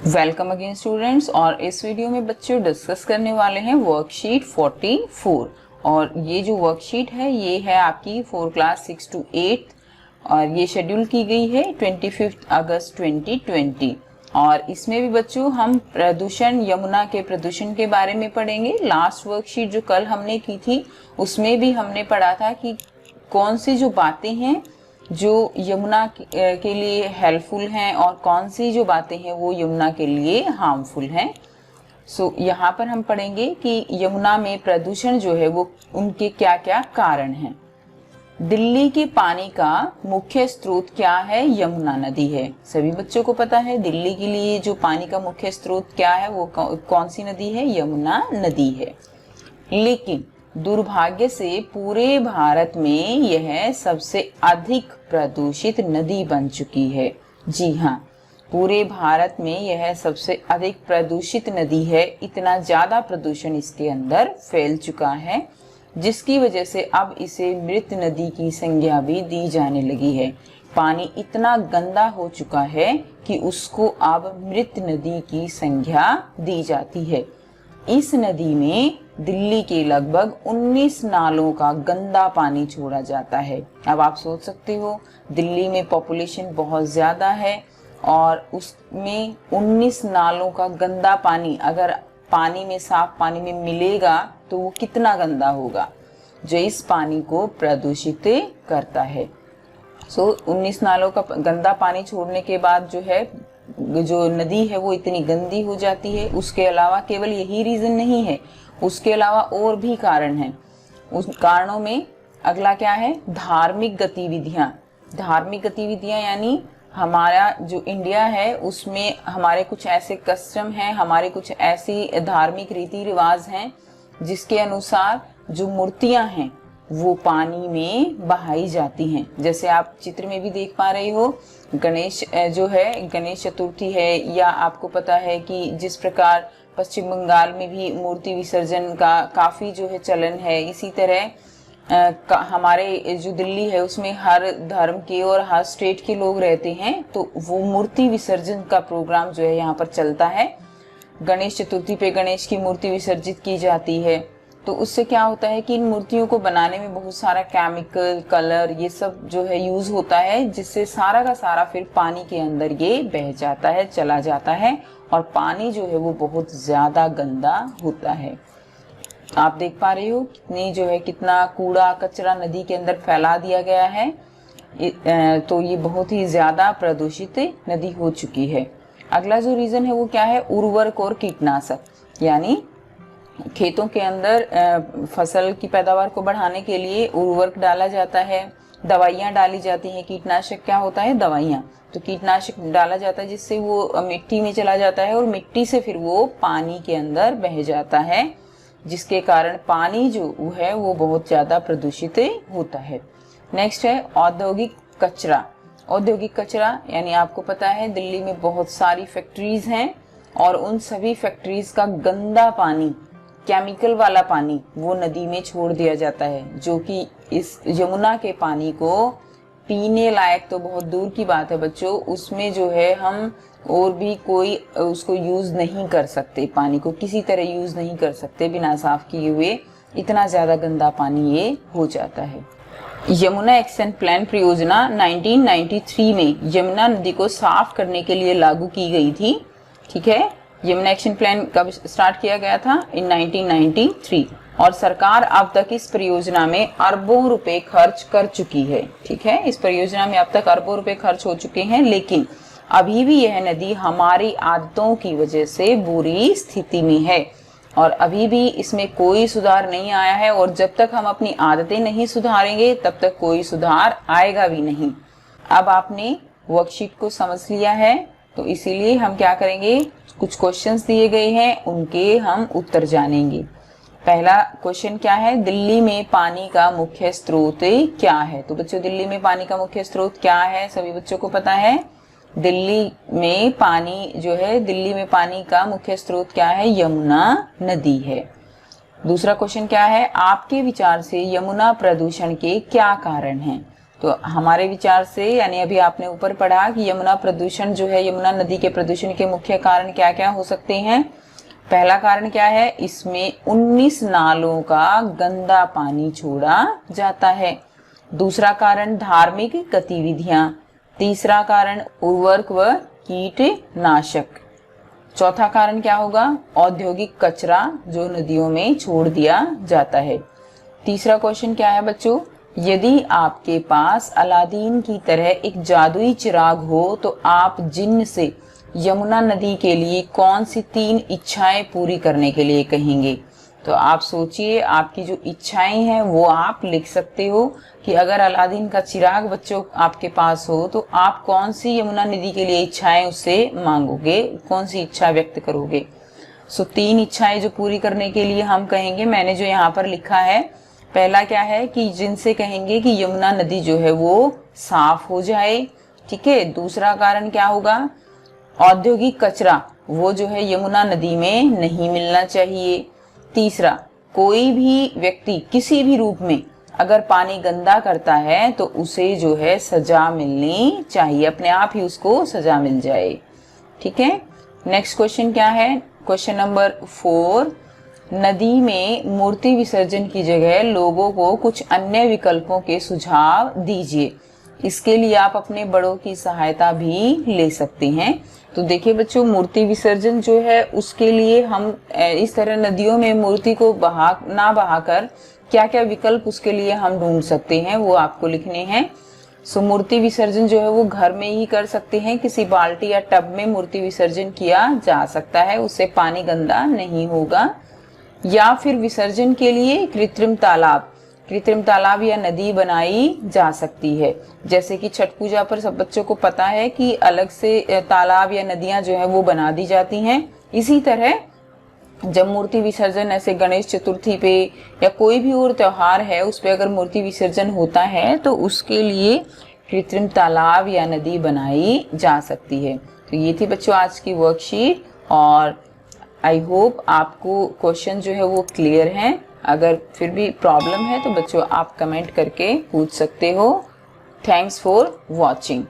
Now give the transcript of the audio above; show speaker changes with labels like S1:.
S1: Welcome again students. और इस video में बच्चों डिस्कस करने वाले हैं वर्कशीट 44। और ये जो वर्कशीट है ये है आपकी 4 क्लास 6 to 8 और ये शेड्यूल की गई है 25 अगस्त 2020। और इसमें भी बच्चों हम प्रदूषण, यमुना के प्रदूषण के बारे में पढ़ेंगे। लास्ट वर्कशीट जो कल हमने की थी उसमें भी हमने पढ़ा था कि कौन सी जो बातें हैं जो यमुना के लिए हेल्पफुल हैं और कौन सी जो बातें हैं वो यमुना के लिए हार्मफुल हैं। यहाँ पर हम पढ़ेंगे कि यमुना में प्रदूषण जो है वो उनके क्या क्या कारण हैं। दिल्ली के पानी का मुख्य स्रोत क्या है? यमुना नदी है। सभी बच्चों को पता है दिल्ली के लिए जो पानी का मुख्य स्रोत क्या है वो कौन सी नदी है? यमुना नदी है। लेकिन दुर्भाग्य से पूरे भारत में यह सबसे अधिक प्रदूषित नदी बन चुकी है। जी हाँ, पूरे भारत में यह सबसे अधिक प्रदूषित नदी है। इतना ज्यादा प्रदूषण इसके अंदर फैल चुका है जिसकी वजह से अब इसे मृत नदी की संज्ञा भी दी जाने लगी है। पानी इतना गंदा हो चुका है कि उसको अब मृत नदी की संज्ञा दी जाती है। इस नदी में दिल्ली के लगभग 19 नालों का गंदा पानी छोड़ा जाता है। अब आप सोच सकते हो दिल्ली में पॉपुलेशन बहुत ज्यादा है और उसमें 19 नालों का गंदा पानी अगर पानी में, साफ पानी में मिलेगा तो वो कितना गंदा होगा जो इस पानी को प्रदूषित करता है। 19 नालों का गंदा पानी छोड़ने के बाद जो नदी है वो इतनी गंदी हो जाती है। उसके अलावा केवल यही रीजन नहीं है, उसके अलावा और भी कारण हैं। उस कारणों में अगला क्या है? धार्मिक गतिविधियां। धार्मिक गतिविधियां यानी हमारा जो इंडिया है उसमें हमारे कुछ ऐसे कस्टम हैं, हमारे कुछ ऐसी धार्मिक रीति रिवाज हैं जिसके अनुसार जो मूर्तियां हैं वो पानी में बहाई जाती हैं। जैसे आप चित्र में भी देख पा रहे हो, गणेश जो है, गणेश चतुर्थी है, या आपको पता है कि जिस प्रकार पश्चिम बंगाल में भी मूर्ति विसर्जन का काफी जो है चलन है। इसी तरह हमारे जो दिल्ली है उसमें हर धर्म के और हर स्टेट के लोग रहते हैं, तो वो मूर्ति विसर्जन का प्रोग्राम जो है यहाँ पर चलता है। गणेश चतुर्थी पे गणेश की मूर्ति विसर्जित की जाती है। तो उससे क्या होता है कि इन मूर्तियों को बनाने में बहुत सारा केमिकल, कलर, ये सब जो है यूज होता है, जिससे सारा का सारा फिर पानी के अंदर ये बह जाता है, चला जाता है और पानी जो है वो बहुत ज्यादा गंदा होता है। आप देख पा रहे हो कितना कूड़ा कचरा नदी के अंदर फैला दिया गया है। तो ये बहुत ही ज्यादा प्रदूषित नदी हो चुकी है। अगला जो रीजन है वो क्या है? उर्वरक और कीटनाशक। यानी खेतों के अंदर फसल की पैदावार को बढ़ाने के लिए उर्वरक डाला जाता है, दवाइयाँ डाली जाती हैं। कीटनाशक क्या होता है? दवाइयाँ। तो कीटनाशक डाला जाता है जिससे वो मिट्टी में चला जाता है और मिट्टी से फिर वो पानी के अंदर बह जाता है, जिसके कारण पानी जो है वो बहुत ज्यादा प्रदूषित होता है। नेक्स्ट है औद्योगिक कचरा। औद्योगिक कचरा यानी आपको पता है दिल्ली में बहुत सारी फैक्ट्रीज हैं और उन सभी फैक्ट्रीज का गंदा पानी, केमिकल वाला पानी वो नदी में छोड़ दिया जाता है, जो कि इस यमुना के पानी को पीने लायक तो बहुत दूर की बात है बच्चों, उसमें जो है हम और भी कोई उसको यूज नहीं कर सकते, पानी को किसी तरह यूज नहीं कर सकते बिना साफ किए हुए। इतना ज्यादा गंदा पानी ये हो जाता है। यमुना एक्शन प्लान परियोजना 1993 में यमुना नदी को साफ करने के लिए लागू की गई थी। ठीक है, यमुना एक्शन प्लान कब स्टार्ट किया गया था? इन 1993। और सरकार अब तक इस परियोजना में अरबों रुपए खर्च कर चुकी है। ठीक है, इस परियोजना में अब तक अरबों रुपए खर्च हो चुके हैं, लेकिन अभी भी यह नदी हमारी आदतों की वजह से बुरी स्थिति में है और अभी भी इसमें कोई सुधार नहीं आया है। और जब तक हम अपनी आदतें नहीं सुधारेंगे तब तक कोई सुधार आएगा भी नहीं। अब आपने वर्कशीट को समझ लिया है, तो इसीलिए हम क्या करेंगे, कुछ क्वेश्चंस दिए गए हैं उनके हम उत्तर जानेंगे। पहला क्वेश्चन क्या है? दिल्ली में पानी का मुख्य स्रोत क्या है? तो बच्चों दिल्ली में पानी का मुख्य स्रोत क्या है? सभी बच्चों को पता है दिल्ली में पानी का मुख्य स्रोत क्या है? यमुना नदी है। दूसरा क्वेश्चन क्या है? आपके विचार से यमुना प्रदूषण के क्या कारण हैं? तो हमारे विचार से, यानी अभी आपने ऊपर पढ़ा कि यमुना प्रदूषण जो है, यमुना नदी के प्रदूषण के मुख्य कारण क्या क्या हो सकते हैं। पहला कारण क्या है, इसमें 19 नालों का गंदा पानी छोड़ा जाता है। दूसरा कारण धार्मिक गतिविधियां। तीसरा कारण उर्वरक व कीटनाशक। चौथा कारण क्या होगा, औद्योगिक कचरा जो नदियों में छोड़ दिया जाता है। तीसरा क्वेश्चन क्या है बच्चों, यदि आपके पास अलादीन की तरह एक जादुई चिराग हो तो आप जिन्न से यमुना नदी के लिए कौन सी 3 इच्छाएं पूरी करने के लिए कहेंगे। तो आप सोचिए, आपकी जो इच्छाएं हैं वो आप लिख सकते हो कि अगर अलादीन का चिराग बच्चों आपके पास हो तो आप कौन सी यमुना नदी के लिए इच्छाएं उससे मांगोगे, कौन सी इच्छा व्यक्त करोगे। 3 इच्छाएं जो पूरी करने के लिए हम कहेंगे, मैंने जो यहाँ पर लिखा है, पहला क्या है कि जिनसे कहेंगे कि यमुना नदी जो है वो साफ हो जाए। ठीक है। दूसरा कारण क्या होगा, औद्योगिक कचरा वो जो है यमुना नदी में नहीं मिलना चाहिए। तीसरा, कोई भी व्यक्ति किसी भी रूप में अगर पानी गंदा करता है तो उसे जो है सजा मिलनी चाहिए, अपने आप ही उसको सजा मिल जाए। ठीक है। नेक्स्ट क्वेश्चन क्या है, क्वेश्चन नंबर 4, नदी में मूर्ति विसर्जन की जगह लोगों को कुछ अन्य विकल्पों के सुझाव दीजिए। इसके लिए आप अपने बड़ों की सहायता भी ले सकते हैं। तो देखिए बच्चों, मूर्ति विसर्जन जो है उसके लिए हम इस तरह नदियों में मूर्ति को बहाकर क्या क्या विकल्प उसके लिए हम ढूंढ सकते हैं वो आपको लिखने हैं। मूर्ति विसर्जन जो है वो घर में ही कर सकते हैं, किसी बाल्टी या टब में मूर्ति विसर्जन किया जा सकता है, उससे पानी गंदा नहीं होगा। या फिर विसर्जन के लिए कृत्रिम तालाब या नदी बनाई जा सकती है। जैसे कि छठ पूजा पर सब बच्चों को पता है कि अलग से तालाब या नदियां जो है वो बना दी जाती हैं। इसी तरह जब मूर्ति विसर्जन ऐसे गणेश चतुर्थी पे या कोई भी और त्योहार है उस पे अगर मूर्ति विसर्जन होता है तो उसके लिए कृत्रिम तालाब या नदी बनाई जा सकती है। तो ये थी बच्चों आज की वर्कशीट, और आई होप आपको क्वेश्चन जो है वो क्लियर हैं। अगर फिर भी प्रॉब्लम है तो बच्चों आप कमेंट करके पूछ सकते हो। Thanks for watching.